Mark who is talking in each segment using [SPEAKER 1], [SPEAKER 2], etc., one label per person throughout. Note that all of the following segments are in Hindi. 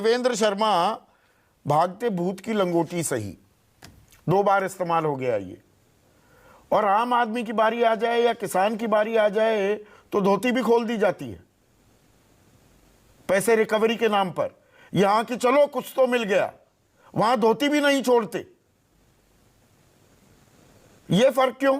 [SPEAKER 1] देवेंद्र शर्मा भागते भूत की लंगोटी सही, 2 बार इस्तेमाल हो गया ये। और आम आदमी की बारी आ जाए या किसान की बारी आ जाए तो धोती भी खोल दी जाती है पैसे रिकवरी के नाम पर। यहां कि चलो कुछ तो मिल गया, वहां धोती भी नहीं छोड़ते। ये फर्क क्यों?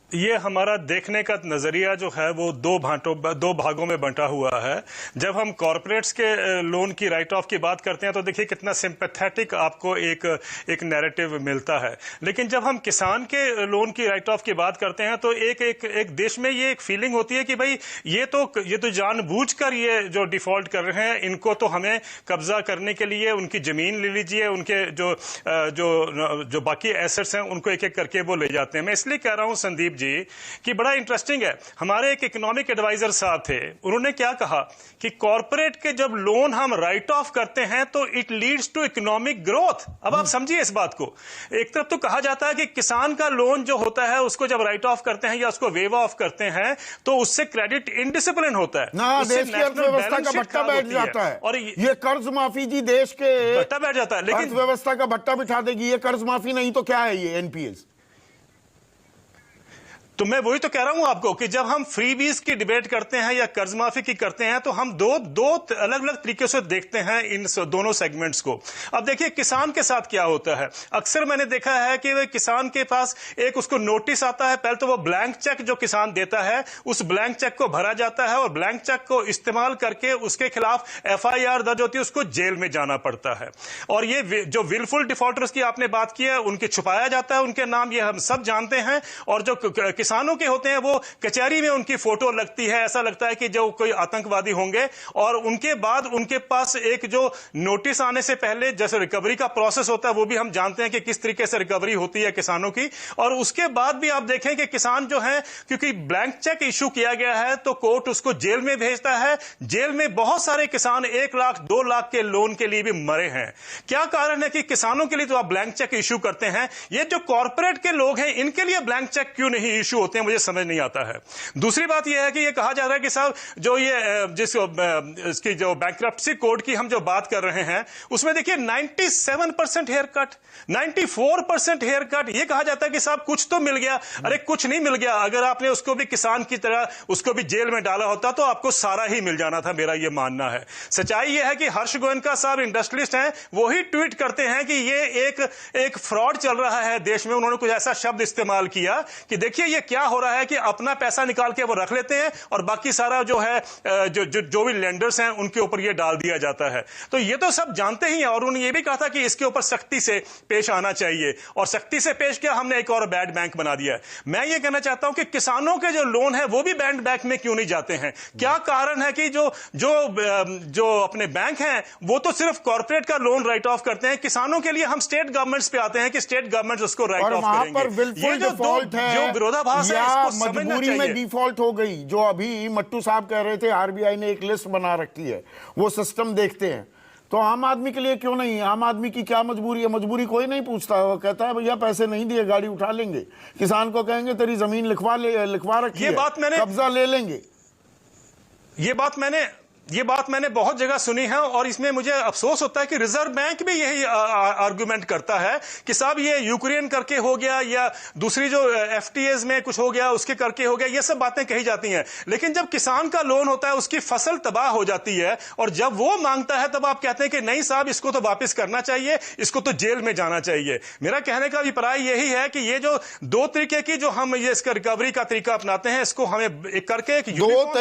[SPEAKER 2] ये हमारा देखने का नजरिया जो है वो दो भागों में बंटा हुआ है। जब हम कॉरपोरेट्स के लोन की राइट ऑफ की बात करते हैं तो देखिए कितना सिंपैथेटिक आपको एक नैरेटिव मिलता है, लेकिन जब हम किसान के लोन की राइट ऑफ की बात करते हैं तो एक देश में ये एक फीलिंग होती है कि भाई ये तो जानबूझकर ये जो डिफॉल्ट कर रहे हैं, इनको तो हमें कब्जा करने के लिए उनकी जमीन ले लीजिए, उनके जो बाकी एसेट्स हैं उनको एक एक करके वो ले जाते हैं। मैं इसलिए कह रहा हूं संदीप कि बड़ा इंटरेस्टिंग है, हमारे एक इकोनॉमिक एडवाइजर साहब थे, उन्होंने क्या कहा कि कॉर्पोरेट के जब लोन हम राइट ऑफ करते हैं तो it leads to economic growth. अब आप समझिए इस बात को, एक तरफ तो कहा जाता है कि किसान का लोन जो होता है उसको जब राइट ऑफ करते हैं या उसको वेव ऑफ करते हैं तो उससे क्रेडिट इनडिसिप्लिन होता है,
[SPEAKER 1] देश की अर्थव्यवस्था का भट्टा बैठ जाता है। और ये कर्ज माफी जी देश के
[SPEAKER 2] भट्टा बैठ जाता है, लेकिन
[SPEAKER 1] अर्थव्यवस्था का भट्टा बिठा देगी ये कर्ज माफी, नहीं तो क्या है ये एनपीएस।
[SPEAKER 2] तो मैं वही तो कह रहा हूं आपको कि जब हम फ्रीबीज की डिबेट करते हैं या कर्ज माफी की करते हैं तो हम दो अलग अलग तरीके से देखते हैं इन दोनों सेगमेंट्स को। अब देखिए किसान के साथ क्या होता है, अक्सर मैंने देखा है कि किसान के पास एक उसको नोटिस आता है, पहले तो वो ब्लैंक चेक जो किसान देता है उस ब्लैंक चेक को भरा जाता है और ब्लैंक चेक को इस्तेमाल करके उसके खिलाफ एफआईआर दर्ज होती है, उसको जेल में जाना पड़ता है। और ये जो विलफुल डिफॉल्टर्स की आपने बात की है उनके छुपाया जाता है उनके नाम, ये हम सब जानते हैं। और जो किसानों के होते हैं वो कचहरी में उनकी फोटो लगती है, ऐसा लगता है कि जो कोई आतंकवादी होंगे। और उनके बाद उनके पास एक जो नोटिस आने से पहले जैसे रिकवरी का प्रोसेस होता है वो भी हम जानते हैं कि किस तरीके से रिकवरी होती है किसानों की। और उसके बाद भी आप देखें कि किसान जो है, क्योंकि ब्लैंक चेक इश्यू किया गया है तो कोर्ट उसको जेल में भेजता है। जेल में बहुत सारे किसान 1 लाख 2 लाख के लोन के लिए भी मरे हैं। क्या कारण है कि किसानों के लिए तो आप ब्लैंक चेक इश्यू करते हैं, ये जो कॉर्पोरेट के लोग हैं इनके लिए ब्लैंक चेक क्यों नहीं इश्यू होते हैं, मुझे समझ नहीं आता है। दूसरी बात यह है कि यह कहा जा रहा है कि साहब जो ये इसकी जो बैंक्रप्सी कोड की हम जो बात कर रहे हैं उसमें देखिए 97% हेयर कट, 94% हेयर कट। यह कहा जाता है कि साहब कुछ तो मिल गया। अरे कुछ नहीं मिल गया, अगर आपने उसको भी किसान की तरह उसको भी जेल में डाला होता तो आपको सारा ही मिल जाना था, मेरा यह मानना है। सच्चाई यह है कि हर्ष गोयनका साहब इंडस्ट्रियलिस्ट हैं, वही ट्वीट करते हैं कि ये एक फ्रॉड चल रहा है देश में। उन्होंने कुछ ऐसा शब्द इस्तेमाल किया कि देखिए ये क्या हो रहा है कि अपना पैसा निकाल के वो रख लेते हैं और बाकी सारा जो है जो भी लेंडर्स हैं उनके ऊपर ये डाल दिया जाता है। तो ये तो सब जानते ही हैं। और उन्होंने ये भी कहा था कि इसके ऊपर सख्ती से पेश आना चाहिए, और सख्ती से पेश किया, हमने एक और बैड बैंक बना दिया है। मैं ये कहना चाहता हूं कि किसानों के जो लोन है वो भी बैड बैंक में क्यों नहीं जाते हैं? क्या कारण है कि जो अपने बैंक हैं वो तो सिर्फ कॉर्पोरेट का लोन राइट ऑफ करते हैं, किसानों के लिए हम स्टेट गवर्नमेंट्स पे आते हैं कि स्टेट गवर्नमेंट उसको राइट ऑफ करेंगे। ये जो विरोधाभास है इसको
[SPEAKER 1] मजबूरी में डिफॉल्ट हो गई, जो अभी मट्टू साहब कह रहे थे आरबीआई ने एक लिस्ट बना रखी है, वो सिस्टम देखते हैं। तो आम आदमी के लिए क्यों नहीं? आम आदमी की क्या मजबूरी है? मजबूरी कोई नहीं पूछता, वो कहता है भैया पैसे नहीं दिए गाड़ी उठा लेंगे। किसान को कहेंगे तेरी जमीन लिखवा रखी है, कब्जा ले लेंगे।
[SPEAKER 2] ये बात मैंने बहुत जगह सुनी है और इसमें मुझे अफसोस होता है कि रिजर्व बैंक भी यही आर्गुमेंट करता है कि साहब ये यूक्रेन करके हो गया या दूसरी जो एफटीएज में कुछ हो गया उसके करके हो गया, ये सब बातें कही जाती हैं। लेकिन जब किसान का लोन होता है उसकी फसल तबाह हो जाती है और जब वो मांगता है तब आप कहते हैं कि नहीं साहब इसको तो वापस करना चाहिए, इसको तो जेल में जाना चाहिए। मेरा कहने का अभिप्राय यही है कि ये जो 2 तरीके की जो हम ये इसका रिकवरी का तरीका अपनाते हैं इसको हमें करके एक